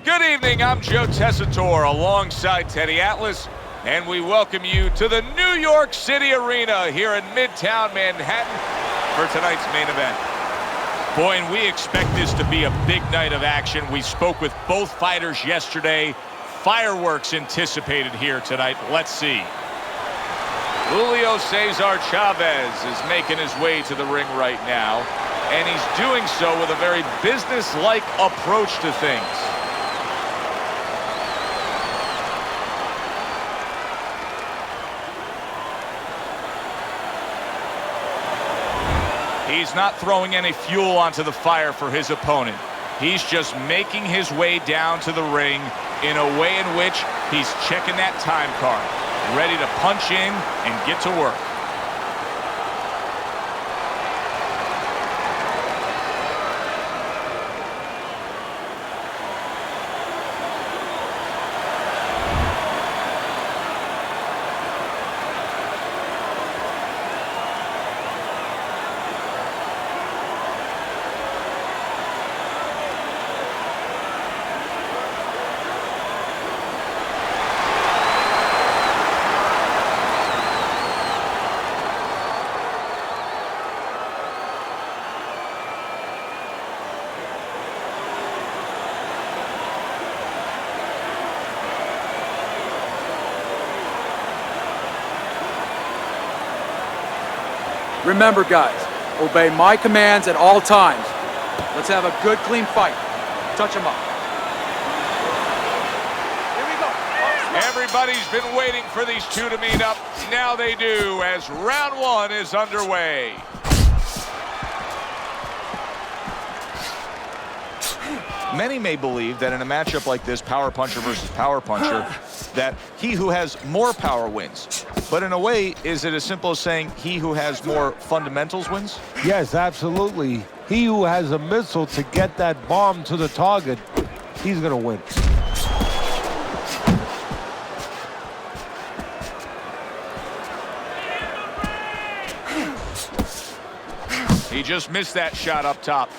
Good evening, I'm Joe Tessitore alongside Teddy Atlas, and we welcome you to the New York City Arena here in Midtown Manhattan for tonight's main event. Boy, and we expect this to be a big night of action. We spoke with both fighters yesterday. Fireworks anticipated here tonight. Let's see. Julio Cesar Chavez is making his way to the ring right now, and he's doing so with a very business-like approach to things. He's not throwing any fuel onto the fire for his opponent. He's just making his way down to the ring in a way in which he's checking that time card, ready to punch in and get to work. Remember, guys, obey my commands at all times. Let's have a good, clean fight. Touch him up. Here we go. Everybody's been waiting for these two to meet up. Now they do, as round one is underway. Many may believe that in a matchup like this, power puncher versus power puncher, that he who has more power wins. But in a way, is it as simple as saying he who has more fundamentals wins? Yes, absolutely. He who has a missile to get that bomb to the target, he's going to win. He just missed that shot up top.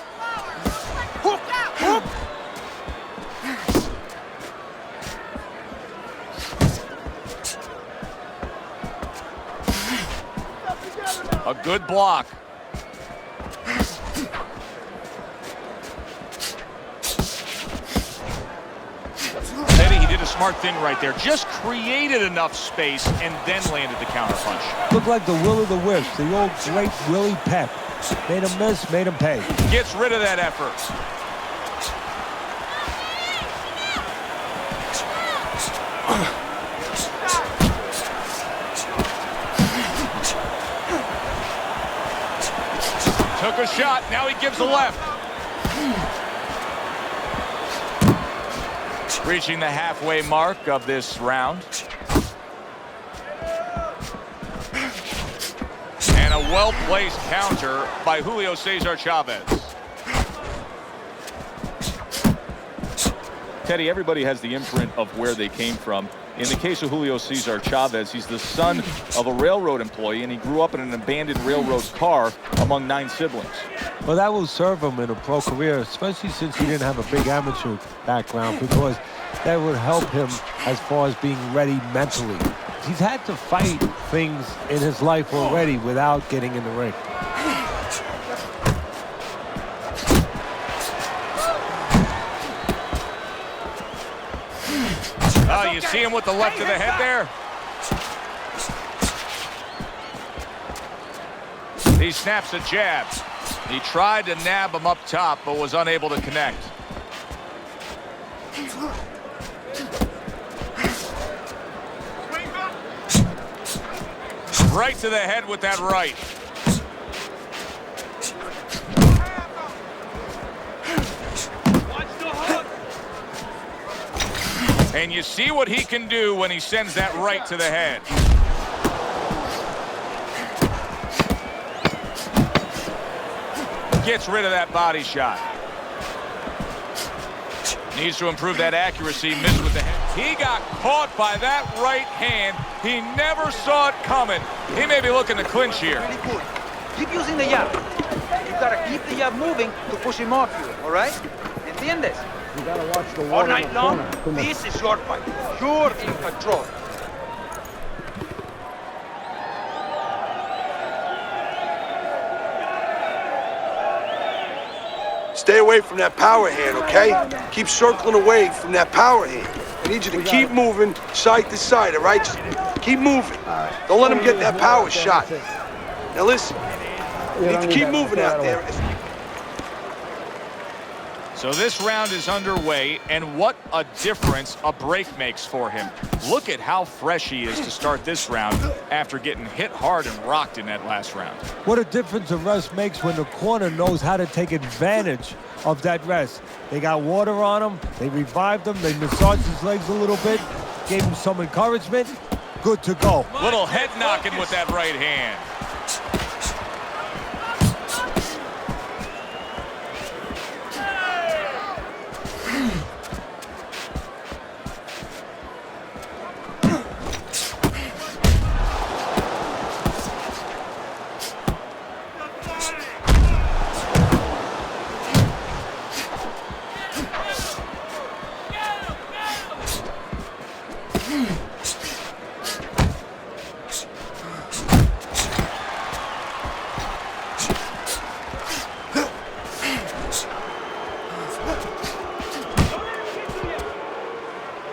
A good block. Teddy, he did a smart thing right there. Just created enough space and then landed the counterpunch. Looked like the will of the wisps, the old great Willie Pep. Made him miss, made him pay. Gets rid of that effort. Took a shot, now he gives a left. Reaching the halfway mark of this round. And a well-placed counter by Julio Cesar Chavez. Teddy, everybody has the imprint of where they came from. In the case of Julio Cesar Chavez, he's the son of a railroad employee, and he grew up in an abandoned railroad car among 9 siblings. Well, that will serve him in a pro career, especially since he didn't have a big amateur background, because that would help him as far as being ready mentally. He's had to fight things in his life already without getting in the ring. Oh, you see him with the left of the head there? He snaps a jab. He tried to nab him up top, but was unable to connect. Right to the head with that right. And you see what he can do when he sends that right to the head. Gets rid of that body shot. Needs to improve that accuracy. Missed with the head. He got caught by that right hand. He never saw it coming. He may be looking to clinch here. Really good. Keep using the jab. You gotta keep the jab moving to push him off you, all right? ¿Entiendes? You gotta watch the All water. night long, this is your fight. You're in control. Stay away from that power hand, okay? Keep circling away from that power hand. I need you to keep moving side to side, all right? Just keep moving. Don't let him get that power shot. Now listen, you need to keep moving out there. So this round is underway, and what a difference a break makes for him. Look at how fresh he is to start this round after getting hit hard and rocked in that last round. What a difference a rest makes when the corner knows how to take advantage of that rest. They got water on him, they revived him, they massaged his legs a little bit, gave him some encouragement. Good to go. Little head knocking with that right hand.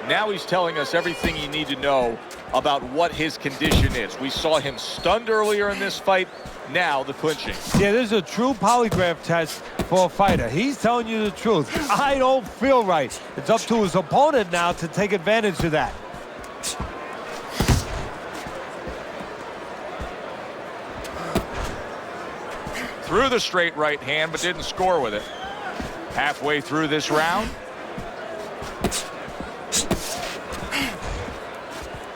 Now he's telling us everything you need to know about what his condition is. We saw him stunned earlier in this fight. Now the clinching. Yeah, this is a true polygraph test for a fighter. He's telling you the truth. I don't feel right. It's up to his opponent now to take advantage of that. Threw the straight right hand, but didn't score with it. Halfway through this round.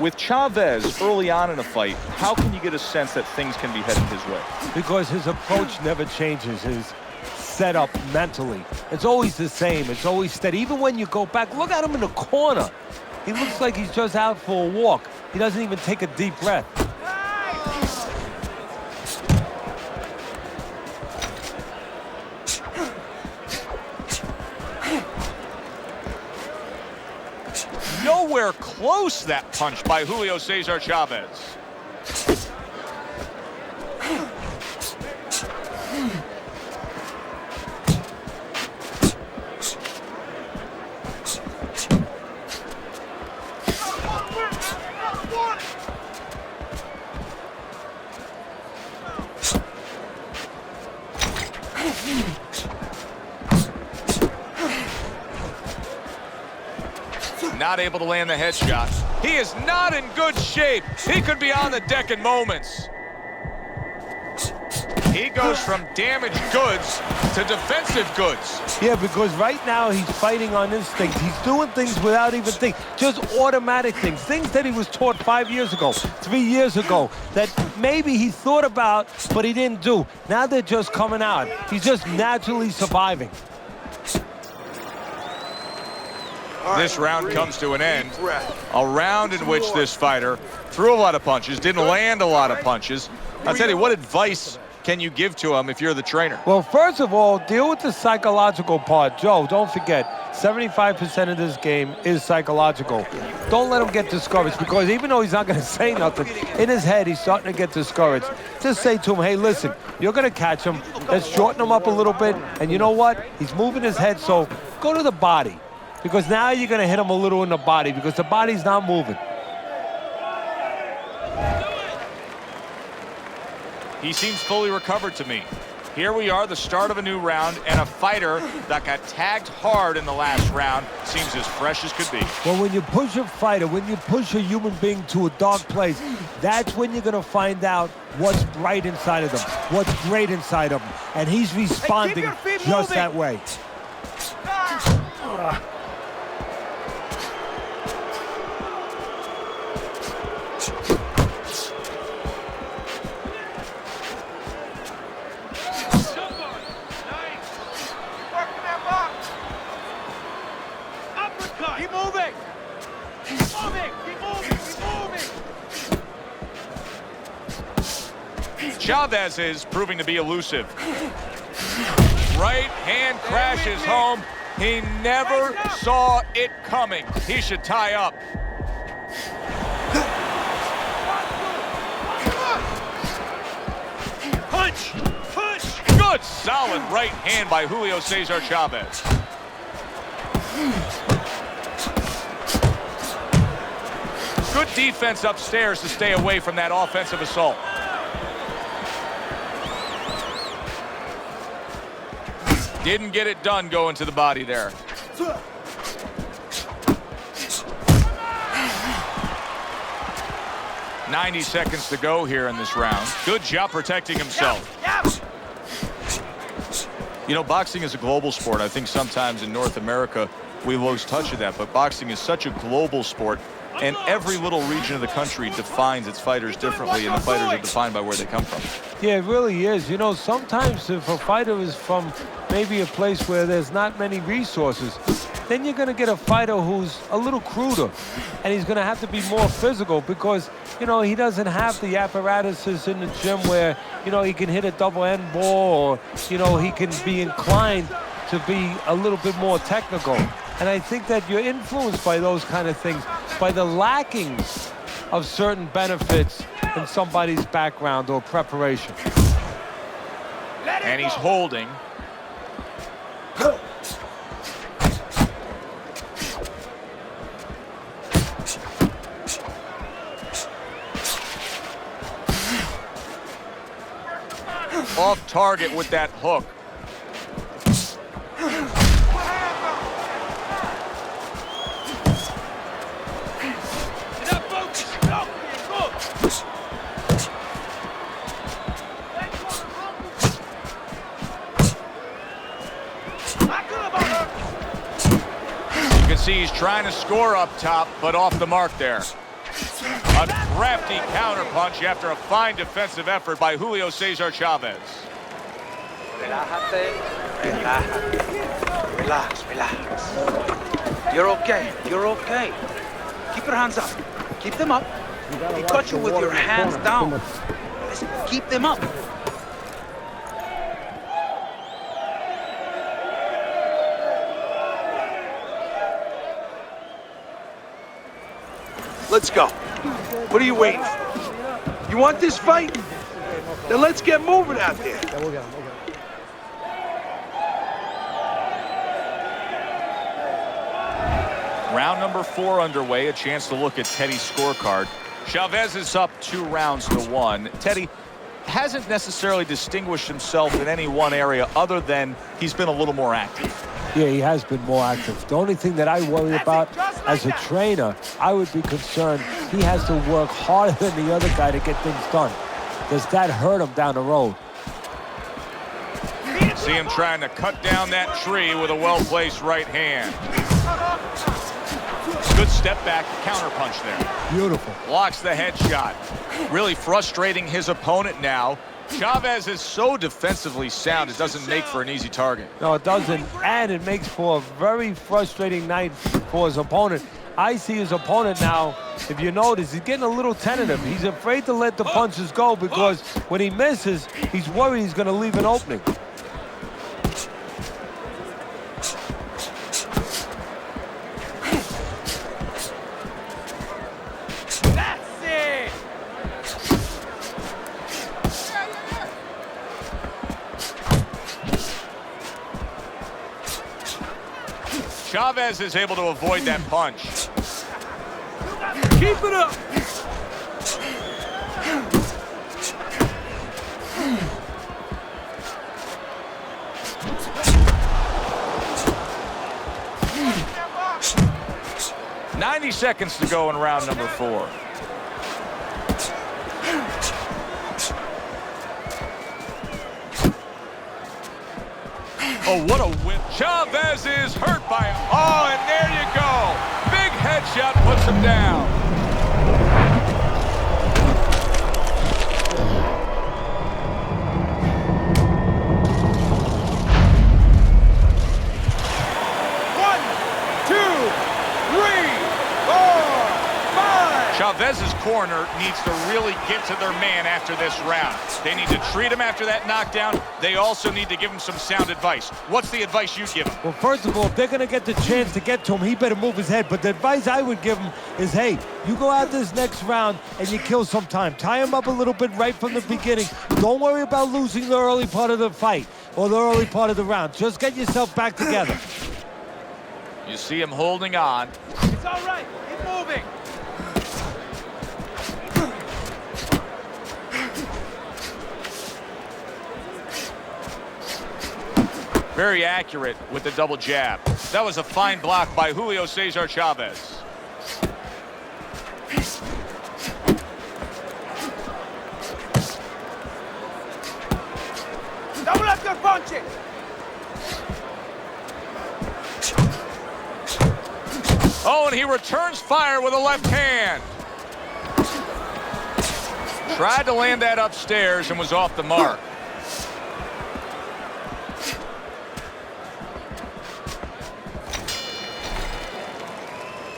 With Chavez early on in a fight, how can you get a sense that things can be heading his way? Because his approach never changes, his setup mentally. It's always the same, it's always steady. Even when you go back, look at him in the corner. He looks like he's just out for a walk. He doesn't even take a deep breath. Nowhere close, that punch by Julio Cesar Chavez. Not able to land the headshot. He is not in good shape. He could be on the deck in moments. He goes from damaged goods to defensive goods. Yeah, because right now he's fighting on instinct. He's doing things without even thinking, just automatic things. Things that he was taught 5 years ago, 3 years ago, that maybe he thought about, but he didn't do. Now they're just coming out. He's just naturally surviving. This round comes to an end. A round in which this fighter threw a lot of punches, didn't land a lot of punches. I'll tell you, what advice can you give to him if you're the trainer? Well, first of all, deal with the psychological part. Joe, don't forget, 75% of this game is psychological. Don't let him get discouraged, because even though he's not going to say nothing, in his head, he's starting to get discouraged. Just say to him, hey, listen, you're going to catch him. Let's shorten him up a little bit. And you know what? He's moving his head, so go to the body. Because now you're going to hit him a little in the body, because the body's not moving. He seems fully recovered to me. Here we are, the start of a new round, and a fighter that got tagged hard in the last round seems as fresh as could be. Well, when you push a fighter, when you push a human being to a dark place, that's when you're going to find out what's bright inside of them, what's great inside of them. And he's responding just that way. Keep moving! Keep moving! Keep moving! Keep moving! Chavez is proving to be elusive. Right hand crashes home. He never saw it coming. He should tie up. Punch! Punch! Good, solid right hand by Julio Cesar Chavez. Good defense upstairs to stay away from that offensive assault. Didn't get it done going to the body there. "90 seconds to go here in this round. Good job protecting himself. You know, boxing is a global sport. I think sometimes in North America we lose touch of that, but boxing is such a global sport, and every little region of the country defines its fighters differently, and the fighters are defined by where they come from. Yeah, it really is. You know, sometimes if a fighter is from maybe a place where there's not many resources, then you're going to get a fighter who's a little cruder, and he's going to have to be more physical because, you know, he doesn't have the apparatuses in the gym where, you know, he can hit a double end ball, or, you know, he can be inclined to be a little bit more technical. And I think that you're influenced by those kind of things, by the lacking of certain benefits in somebody's background or preparation. And he's holding. Off target with that hook. You can see he's trying to score up top, but off the mark there. A crafty counterpunch after a fine defensive effort by Julio Cesar Chavez. Relájate, relájate. Relax, relax. You're okay, you're okay. Keep your hands up. Keep them up. He caught you with your hands down. Listen, keep them up. Let's go. What are you waiting for? You want this fight? Then let's get moving out there. Round number 4 underway. A chance to look at Teddy's scorecard. Chavez is up 2 rounds to 1. Teddy hasn't necessarily distinguished himself in any one area other than he's been a little more active. Yeah, he has been more active. The only thing that I worry about as a trainer, I would be concerned he has to work harder than the other guy to get things done. Does that hurt him down the road? See him trying to cut down that tree with a well-placed right hand. Good step back counterpunch there. Beautiful. Blocks the headshot. Really frustrating his opponent now. Chavez is so defensively sound, it doesn't make for an easy target. No, it doesn't, and it makes for a very frustrating night for his opponent. I see his opponent now, if you notice, he's getting a little tentative. He's afraid to let the punches go because when he misses, he's worried he's going to leave an opening. Chavez is able to avoid that punch. Keep it up. "90 seconds to go in round number 4. Oh, what a whip. Chavez is hurt by him. Oh, and there you go. Big headshot puts him down. Chavez's corner needs to really get to their man after this round. They need to treat him after that knockdown. They also need to give him some sound advice. What's the advice you give him? Well, first of all, if they're going to get the chance to get to him, he better move his head. But the advice I would give him is, hey, you go out this next round and you kill some time. Tie him up a little bit right from the beginning. Don't worry about losing the early part of the fight or the early part of the round. Just get yourself back together. You see him holding on. It's all right. Keep moving. Very accurate with the double jab. That was a fine block by Julio Cesar Chavez. Double up your punches. Oh, and he returns fire with a left hand. Tried to land that upstairs and was off the mark.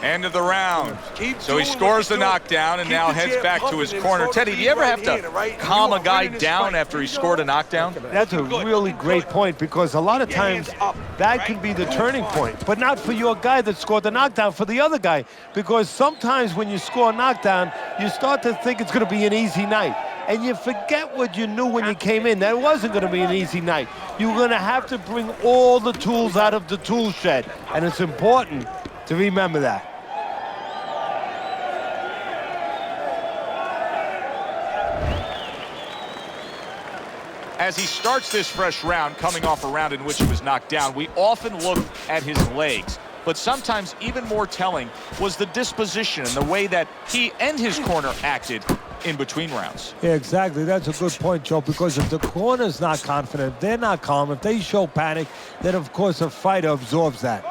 End of the round. So he scores the knockdown and now heads back to his corner. Teddy, do you ever have to calm a guy down after he scored a knockdown? That's a really great point, because a lot of times that can be the turning point, but not for your guy that scored the knockdown, for the other guy, because sometimes when you score a knockdown, you start to think it's going to be an easy night, and you forget what you knew when you came in. That wasn't going to be an easy night. You're going to have to bring all the tools out of the tool shed, and it's important to remember that. As he starts this fresh round, coming off a round in which he was knocked down, we often look at his legs. But sometimes even more telling was the disposition and the way that he and his corner acted in between rounds. Yeah, exactly. That's a good point, Joe, because if the corner's not confident, they're not calm, if they show panic, then of course a fighter absorbs that.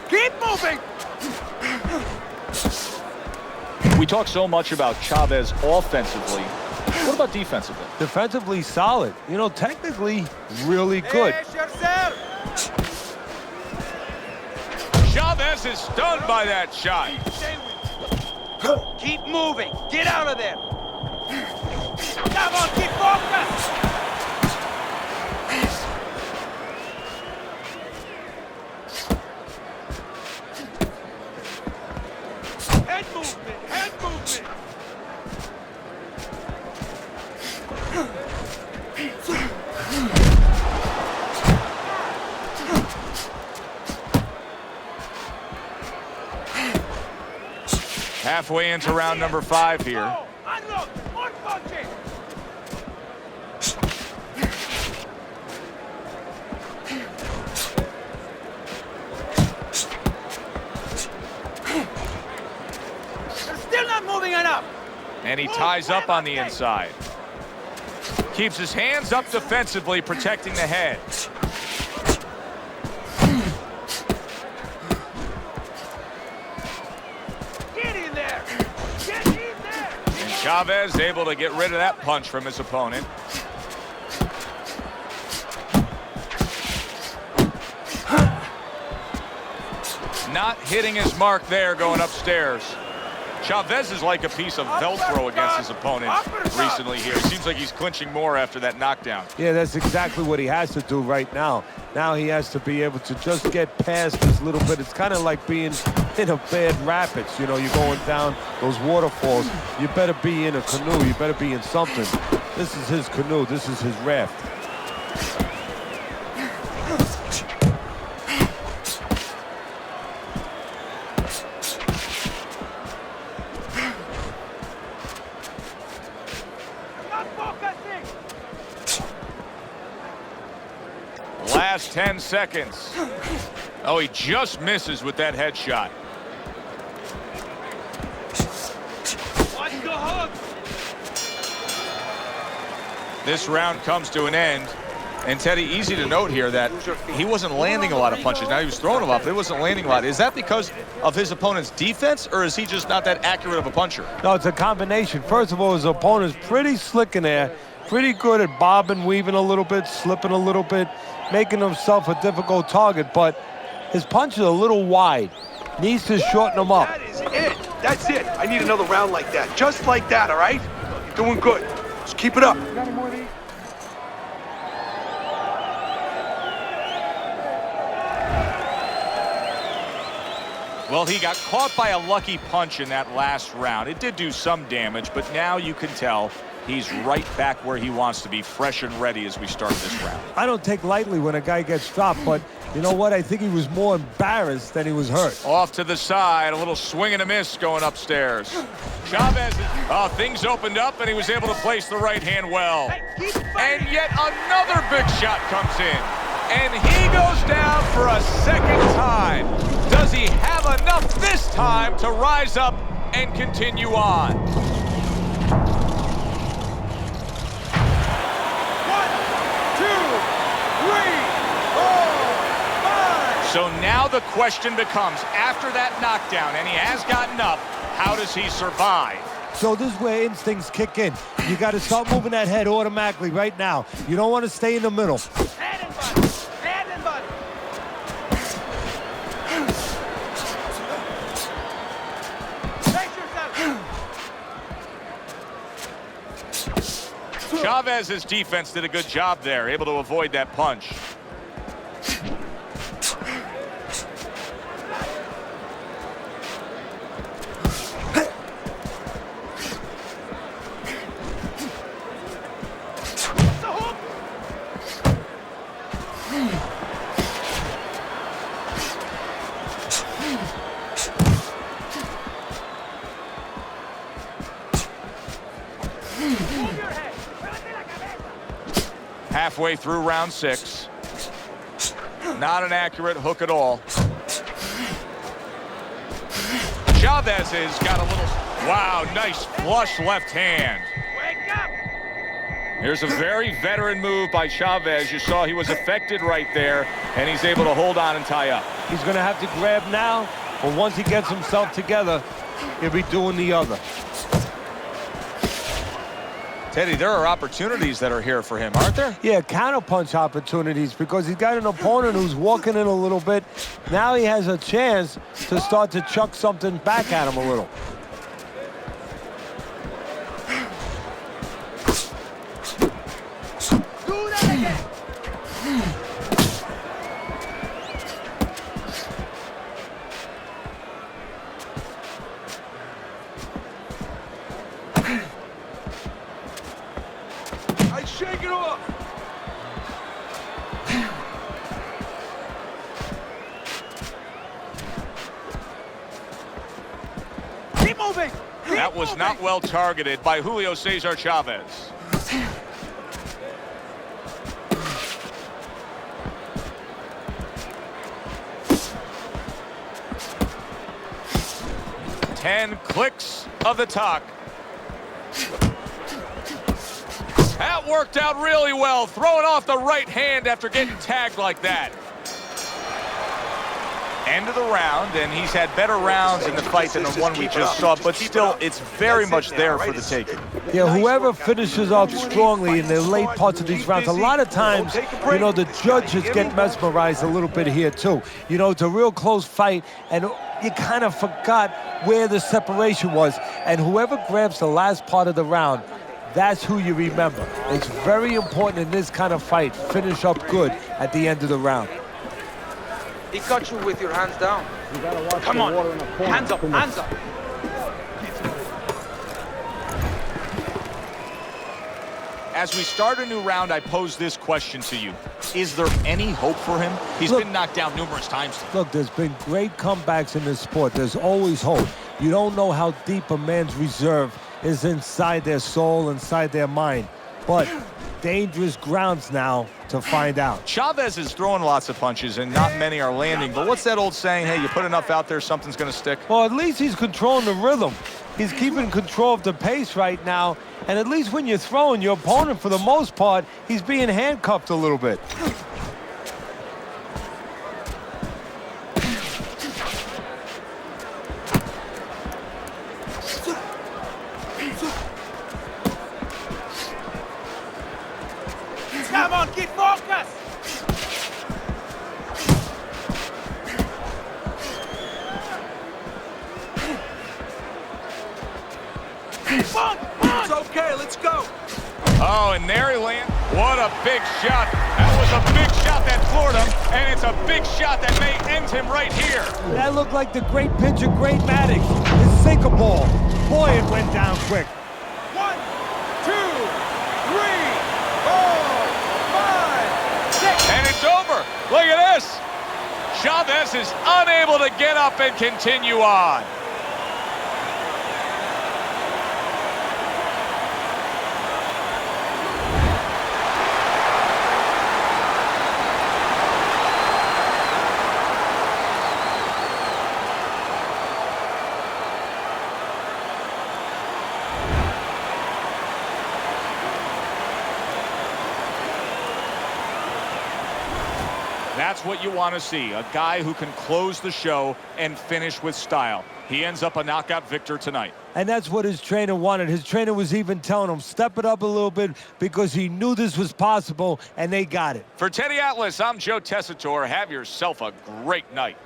Keep moving! We talk so much about Chavez offensively. What about defensively? Defensively solid. You know, technically really good. Chavez is stunned by that shot. Keep moving. Get out of there. Come on, keep focused. Head movement, head movement. Halfway into round number 5 here. Unlock, more punches. They're still not moving enough. And he ties up on the inside. Keeps his hands up defensively, protecting the head. Get in there. Get in there. And Chavez able to get rid of that punch from his opponent. Not hitting his mark there, going upstairs. Chavez is like a piece of Velcro against his opponent recently here. It seems like he's clinching more after that knockdown. Yeah, that's exactly what he has to do right now. Now he has to be able to just get past this little bit. It's kind of like being in a bad rapids. You know, you're going down those waterfalls. You better be in a canoe. You better be in something. This is his canoe. This is his raft. Last 10 seconds. Oh, he just misses with that headshot. Watch the hook. This round comes to an end. And Teddy, easy to note here that he wasn't landing a lot of punches. Now he was throwing them up, but he wasn't landing a lot. Is that because of his opponent's defense, or is he just not that accurate of a puncher? No, it's a combination. First of all, his opponent's pretty slick in there, pretty good at bobbing, weaving a little bit, slipping a little bit, making himself a difficult target, but his punch is a little wide. Needs to shorten them up. That is it. That's it. I need another round like that. Just like that, all right? You're doing good. Just keep it up. Well, he got caught by a lucky punch in that last round. It did do some damage, but now you can tell he's right back where he wants to be, fresh and ready as we start this round. I don't take lightly when a guy gets dropped, but you know what? I think he was more embarrassed than he was hurt. Off to the side, a little swing and a miss going upstairs. Chavez, things opened up, and he was able to place the right hand well. And yet another big shot comes in. And he goes down for a second time. Does he have enough this time to rise up and continue on? 1, 2, 3, 4, 5. So now the question becomes, after that knockdown, and he has gotten up, how does he survive? So this is where instincts kick in. You got to start moving that head automatically right now. You don't want to stay in the middle. Head and body. Head and body. Brace yourself. Chavez's defense did a good job there, able to avoid that punch. Halfway through round 6. Not an accurate hook at all. Chavez has got a little, wow, nice flush left hand. Wake up. Here's a very veteran move by Chavez. You saw he was affected right there, and he's able to hold on and tie up. He's going to have to grab now, but once he gets himself together, he'll be doing the other. Teddy, there are opportunities that are here for him, aren't there? Yeah, counterpunch opportunities, because he's got an opponent who's walking in a little bit. Now he has a chance to start to chuck something back at him a little. Do that again. Shake it off. Keep moving. That was not well targeted by Julio Cesar Chavez. Ten clicks of the talk. That worked out really well, throwing off the right hand after getting tagged like that. End of the round, and he's had better rounds in the fight than the one we just saw, but still, it's very much there for the taking. Yeah, whoever finishes off strongly in the late parts of these rounds, a lot of times, you know, the judges get mesmerized a little bit here, too. You know, it's a real close fight, and you kind of forgot where the separation was, and whoever grabs the last part of the round, that's who you remember. It's very important in this kind of fight. Finish up good at the end of the round. He got you with your hands down. Come on. Hands up, hands up. As we start a new round, I pose this question to you. Is there any hope for him? He's been knocked down numerous times. Look, there's been great comebacks in this sport. There's always hope. You don't know how deep a man's reserve is inside their soul, inside their mind. But dangerous grounds now to find out. Chavez is throwing lots of punches, and not many are landing. But what's that old saying? Hey, you put enough out there, something's going to stick. Well, at least he's controlling the rhythm. He's keeping control of the pace right now. And at least when you're throwing, your opponent, for the most part, he's being handcuffed a little bit. Come on, keep focused! It's okay, let's go. Oh, and there he lands. What a big shot. That was a big shot that floored him, and it's a big shot that may end him right here. That looked like the great pitcher, Great Maddox. His sinker ball. Boy, it went down quick. 1, 2, 3, 4, 5, 6. And it's over. Look at this. Chavez is unable to get up and continue on. That's what you want to see, a guy who can close the show and finish with style. He ends up a knockout victor tonight. And that's what his trainer wanted. His trainer was even telling him, step it up a little bit, because he knew this was possible, and they got it. For Teddy Atlas, I'm Joe Tessitore. Have yourself a great night.